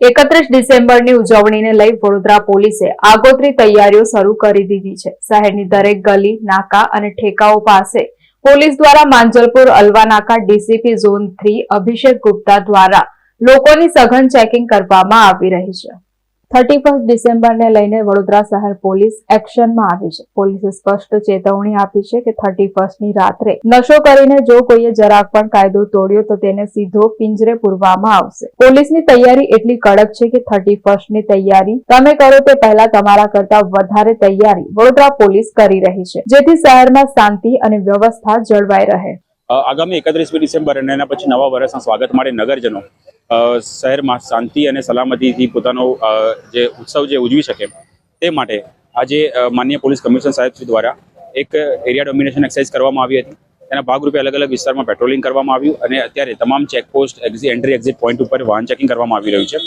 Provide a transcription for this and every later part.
31 ડિસેમ્બરની ઉજવણીને લઈ વડોદરા પોલીસે આગોતરી તૈયારીઓ શરૂ કરી દીધી છે। શહેરની દરેક ગલી, નાકા અને ઠેકાઓ પાસે પોલીસ દ્વારા માંજલપુર અલ્વાનાકા ડીસીપી ઝોન 3 અભિષેક ગુપ્તા દ્વારા લોકોની સઘન ચેકિંગ કરવામાં આવી રહી છે। 31 ડિસેમ્બરને લઈને વડોદરા શહેર પોલીસ એક્શનમાં આવી છે। પોલીસે સ્પષ્ટ ચેતવણી આપી છે કે 31ની રાત્રે નશો કરીને જો કોઈએ જરાક પણ કાયદો તોડ્યો તો તેને સીધો પિંજરે પૂરવામાં આવશે। પોલીસની તૈયારી એટલી કડક છે કે 31ની તૈયારી તમે કરો તે પહેલા તમારા કરતા વધારે તૈયારી વડોદરા પોલીસ કરી રહી છે, જેથી શહેરમાં શાંતિ અને વ્યવસ્થા જળવાઈ રહે। આગામી 31 ડિસેમ્બર અને એના પછી નવા વર્ષના સ્વાગત માટે નગરજનો શહેરમાં શાંતિ અને સલામતીથી પોતાનો જે ઉત્સવ જે ઉજવી શકે તે માટે આજે માનનીય પોલીસ કમિશનર સાહેબ શ્રી દ્વારા એક એરિયા ડોમિનેશન એક્સરસાઇઝ કરવામાં આવી હતી। તેના ભાગરૂપે અલગ અલગ વિસ્તારમાં પેટ્રોલિંગ કરવામાં આવ્યું અને અત્યારે તમામ ચેકપોસ્ટ એન્ટ્રી એક્ઝિટ પોઈન્ટ ઉપર વાહન ચેકિંગ કરવામાં આવી રહ્યું છે,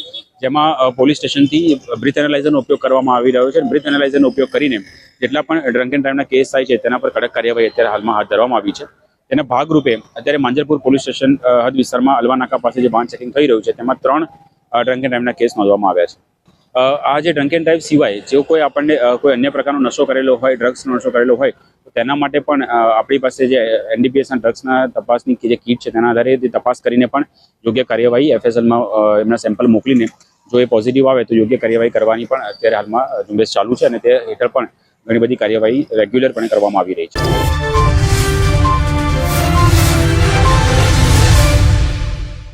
જેમાં પોલીસ સ્ટેશનથી બ્રીથ એનાલાઇઝરનો ઉપયોગ કરવામાં આવી રહ્યો છે। બ્રીથ એનાલાઇઝરનો ઉપયોગ કરીને જેટલા પણ ડ્રંક એન્ડ ડ્રાઈવના કેસ થાય છે તેના પર કડક કાર્યવાહી અત્યારે હાલમાં હાથ ધરવામાં આવી છે। તેના ભાગરૂપે અત્યારે માંજલપુર પોલીસ સ્ટેશન હદ વિસ્તારમાં અલ્વાનાકા પાસે જે વાહન ચેકિંગ થઈ રહ્યું છે તેમાં 3 ડ્રંક એન્ડ ડ્રાઈવના કેસ નોંધવામાં આવ્યા છે। આ જે ડ્રંક એન્ડ ડ્રાઈવ સિવાય જો કોઈ આપણને કોઈ અન્ય પ્રકારનો નશો કરેલો હોય, ડ્રગ્સનો નશો કરેલો હોય તો તેના માટે પણ આપણી પાસે જે એનડીપીએસના ડ્રગ્સના તપાસની જે કીટ છે તેના આધારે તે તપાસ કરીને પણ યોગ્ય કાર્યવાહી એફએસએલમાં એમના સેમ્પલ મોકલીને જો એ પોઝિટિવ આવે તો યોગ્ય કાર્યવાહી કરવાની પણ અત્યારે હાલમાં ઝુંબેશ ચાલુ છે અને તે હેઠળ પણ ઘણી બધી કાર્યવાહી રેગ્યુલરપણે કરવામાં આવી રહી છે।